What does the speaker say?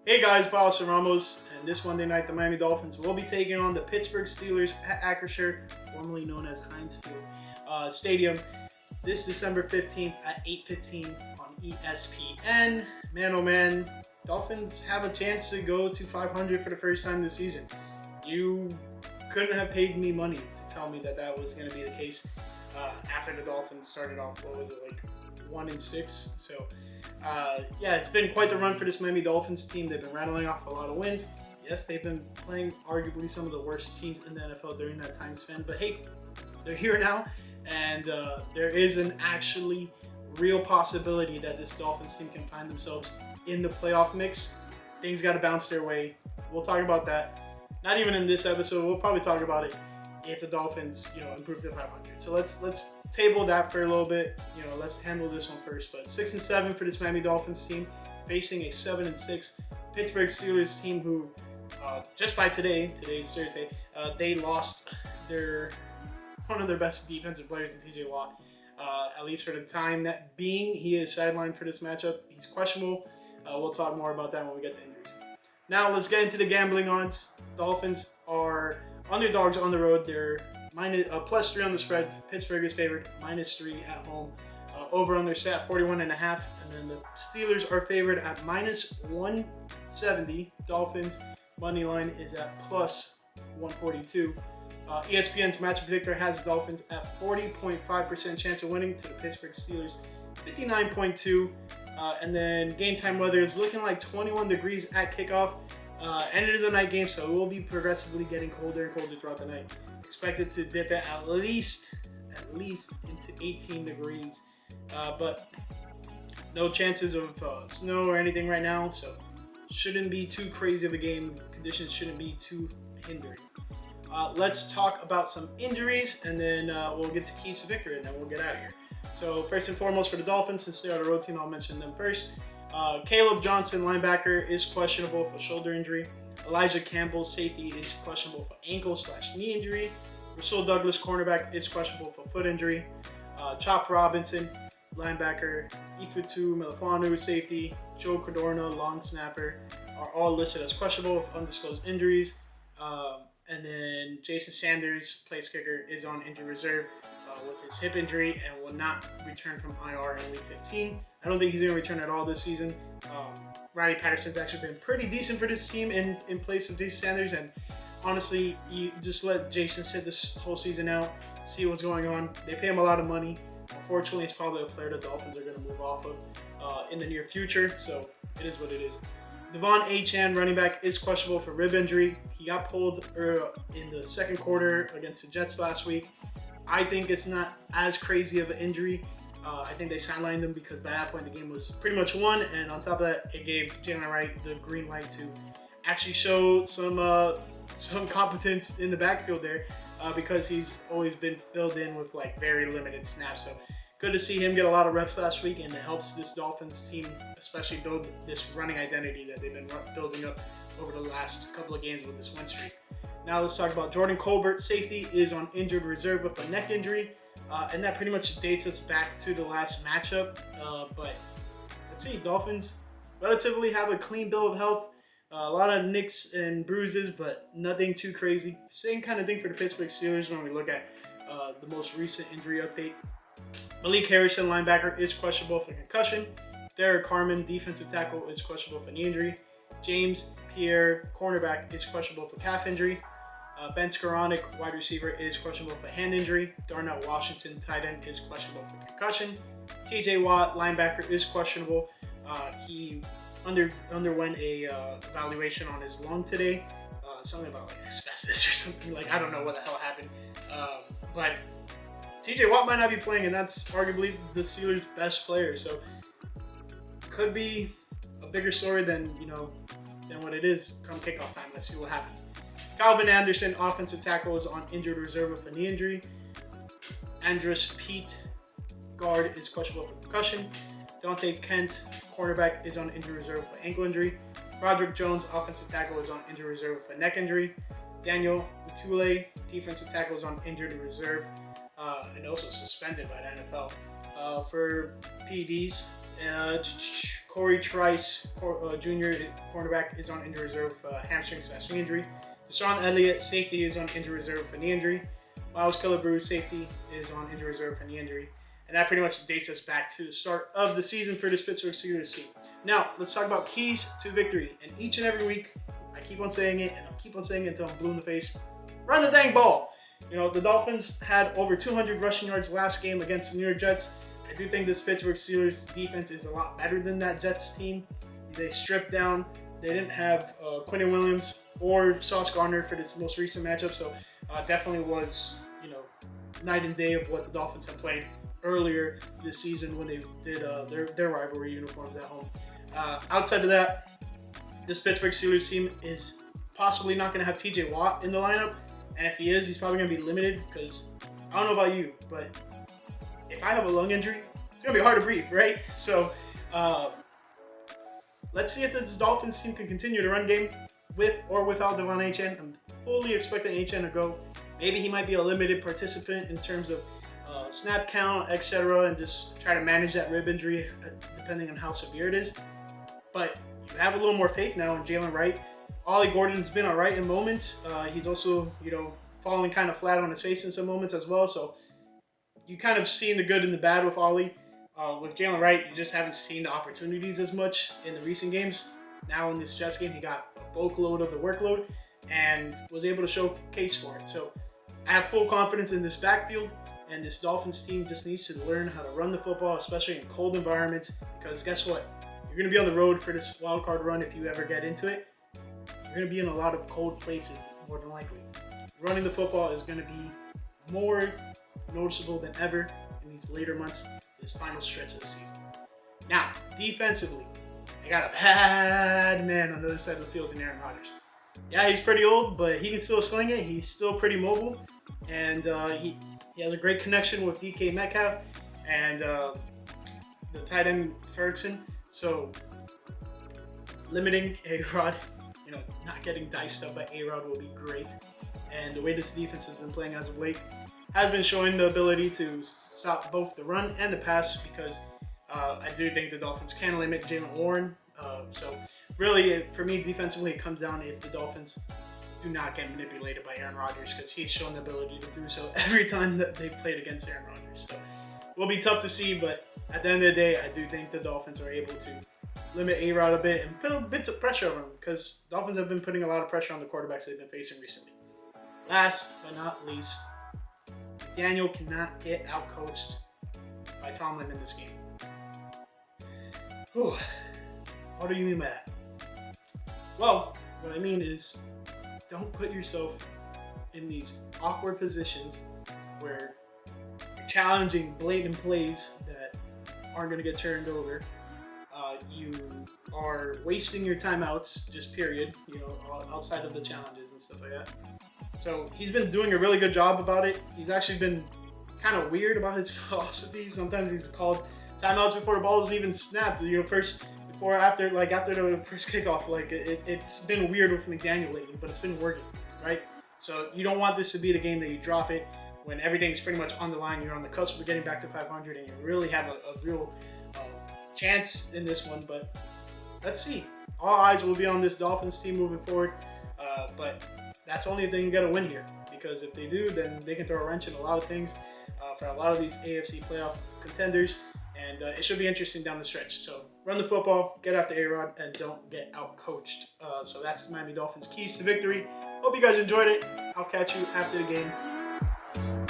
Hey guys, Boss and Ramos, and this Monday night the Miami Dolphins will be taking on the Pittsburgh Steelers at Acrisure, formerly known as Heinz Field Stadium, this December 15th at 8:15 on ESPN. Man, oh man, Dolphins have a chance to go to 500 for the first time this season. You couldn't have paid me money to tell me that that was going to be the case after the Dolphins started off, 1-6. So, it's been quite the run for this Miami Dolphins team. They've been rattling off a lot of wins. Yes, they've been playing arguably some of the worst teams in the NFL during that time span. But hey, they're here now, and there is an actually real possibility that this Dolphins team can find themselves in the playoff mix. Things got to bounce their way. We'll talk about that. Not even in this episode. We'll probably talk about it if the Dolphins, improve to 500. So let's table that for a little bit. Let's handle this one first. But 6-7 for this Miami Dolphins team, facing a 7-6 Pittsburgh Steelers team who, just by today's Thursday, they lost one of their best defensive players in TJ Watt. At least for the time that being, he is sidelined for this matchup. He's questionable. We'll talk more about that when we get to injuries. Now let's get into the gambling odds. Dolphins are underdogs on the road. They're +3 on the spread. Pittsburgh is favored -3 at home. Over under set 41.5, and then the Steelers are favored at -170. Dolphins money line is at +142. ESPN's matchup predictor has the Dolphins at 40.5% chance of winning to the Pittsburgh Steelers 59.2. And then game time weather is looking like 21 degrees at kickoff. And it is a night game, so it will be progressively getting colder and colder throughout the night. Expected to dip at least into 18 degrees. But no chances of snow or anything right now, so shouldn't be too crazy of a game. Conditions shouldn't be too hindering. Let's talk about some injuries, and then we'll get to keys to victory, and then we'll get out of here. So first and foremost for the Dolphins, since they are the road team, I'll mention them first. Caleb Johnson, linebacker, is questionable for shoulder injury. Elijah Campbell, safety, is questionable for ankle/knee injury. Rasul Douglas, cornerback, is questionable for foot injury. Chop Robinson, linebacker. Ifeatu Melifonwu, safety. Joe Cordona, long snapper, are all listed as questionable with undisclosed injuries. And then Jason Sanders, place kicker, is on injured reserve with his hip injury and will not return from IR in Week 15. I don't think he's going to return at all this season. Riley Patterson's actually been pretty decent for this team in place of Jason Sanders, and honestly, you just let Jason sit this whole season out, see what's going on. They pay him a lot of money. Unfortunately, it's probably a player the Dolphins are going to move off of in the near future, so it is what it is. Devon Achane, running back, is questionable for rib injury. He got pulled in the second quarter against the Jets last week. I think it's not as crazy of an injury. I think they sidelined him because by that point the game was pretty much won, and on top of that, it gave Jalen Wright the green light to actually show some competence in the backfield there because he's always been filled in with very limited snaps. So good to see him get a lot of reps last week, and it helps this Dolphins team especially build this running identity that they've been building up over the last couple of games with this win streak. Now let's talk about Jordan Colbert. Safety is on injured reserve with a neck injury, and that pretty much dates us back to the last matchup. But let's see, Dolphins relatively have a clean bill of health. A lot of nicks and bruises, but nothing too crazy. Same kind of thing for the Pittsburgh Steelers when we look at the most recent injury update. Malik Harrison, linebacker, is questionable for concussion. Derek Harmon, defensive tackle, is questionable for knee injury. James Pierre, cornerback, is questionable for calf injury. Ben Skoranek, wide receiver, is questionable for hand injury. Darnell Washington, tight end, is questionable for concussion. TJ Watt, linebacker, is questionable. He underwent a evaluation on his lung today. Something about asbestos or something. I don't know what the hell happened. But TJ Watt might not be playing, and that's arguably the Steelers' best player. So could be a bigger story than what it is come kickoff time. Let's see what happens. Calvin Anderson, offensive tackle, is on injured reserve with a knee injury. Andrus Peat, guard, is questionable for concussion. Dante Kent, cornerback, is on injured reserve with ankle injury. Roderick Jones, offensive tackle, is on injured reserve with a neck injury. Daniel Ukule, defensive tackle, is on injured reserve and also suspended by the NFL. For PEDs, Corey Trice, Jr., cornerback, is on injury reserve with hamstring/knee injury. Deshaun Elliott, safety, is on injury reserve for knee injury. Miles Killebrew, safety, is on injury reserve for knee injury. And that pretty much dates us back to the start of the season for this Pittsburgh Steelers team. Now, let's talk about keys to victory. And each and every week, I keep on saying it, and I'll keep on saying it until I'm blue in the face. Run the dang ball. You know, the Dolphins had over 200 rushing yards last game against the New York Jets. I do think this Pittsburgh Steelers defense is a lot better than that Jets team. They stripped down. They didn't have Quinton Williams or Sauce Gardner for this most recent matchup, so definitely was, you know, night and day of what the Dolphins had played earlier this season when they did their rivalry uniforms at home. Outside of that, this Pittsburgh Steelers team is possibly not going to have TJ Watt in the lineup, and if he is, he's probably going to be limited because I don't know about you, but if I have a lung injury, it's going to be hard to breathe, right? So let's see if this Dolphins team can continue to run game with or without Devon Achane. I'm fully expecting Achane to go. Maybe he might be a limited participant in terms of snap count, etc., and just try to manage that rib injury depending on how severe it is. But you have a little more faith now in Jalen Wright. Ollie Gordon's been all right in moments. He's also, you know, falling kind of flat on his face in some moments as well. So you kind of seen the good and the bad with Ollie. With Jalen Wright, you just haven't seen the opportunities as much in the recent games. Now in this Jets game, he got a bulk load of the workload and was able to showcase for it. So I have full confidence in this backfield, and this Dolphins team just needs to learn how to run the football, especially in cold environments, because guess what? You're going to be on the road for this wild card run if you ever get into it. You're going to be in a lot of cold places, more than likely. Running the football is going to be more noticeable than ever in these later months, this final stretch of the season. Now, defensively, they got a bad man on the other side of the field in Aaron Rodgers. Yeah, he's pretty old, but he can still sling it. He's still pretty mobile, and he has a great connection with DK Metcalf and the tight end Ferguson. So limiting A-Rod, you know, not getting diced up by A-Rod will be great. And the way this defense has been playing as of late has been showing the ability to stop both the run and the pass, because I do think the Dolphins can limit Jalen Warren. So really, for me, defensively, it comes down if the Dolphins do not get manipulated by Aaron Rodgers, because he's shown the ability to do so every time that they played against Aaron Rodgers. So it will be tough to see, but at the end of the day, I do think the Dolphins are able to limit A-Rod a bit and put a bit of pressure on him, because Dolphins have been putting a lot of pressure on the quarterbacks they've been facing recently. Last but not least, Daniel cannot get outcoached by Tomlin in this game. Whew. What do you mean by that? Well, what I mean is, don't put yourself in these awkward positions where you're challenging blatant plays that aren't going to get turned over. You are wasting your timeouts, just period, you know, outside of the challenges and stuff like that. So he's been doing a really good job about it. He's actually been kind of weird about his philosophy. Sometimes he's called timeouts before the ball is even snapped. You know, after the first kickoff. Like it's been weird with McDaniel lately, but it's been working, right? So you don't want this to be the game that you drop it when everything's pretty much on the line. You're on the cusp of getting back to 500, and you really have a real chance in this one. But let's see. All eyes will be on this Dolphins team moving forward. But that's only if they can get a win here, because if they do, then they can throw a wrench in a lot of things for a lot of these AFC playoff contenders, and it should be interesting down the stretch. So run the football, get after A-Rod, and don't get out-coached. So that's the Miami Dolphins' keys to victory. Hope you guys enjoyed it. I'll catch you after the game. Peace.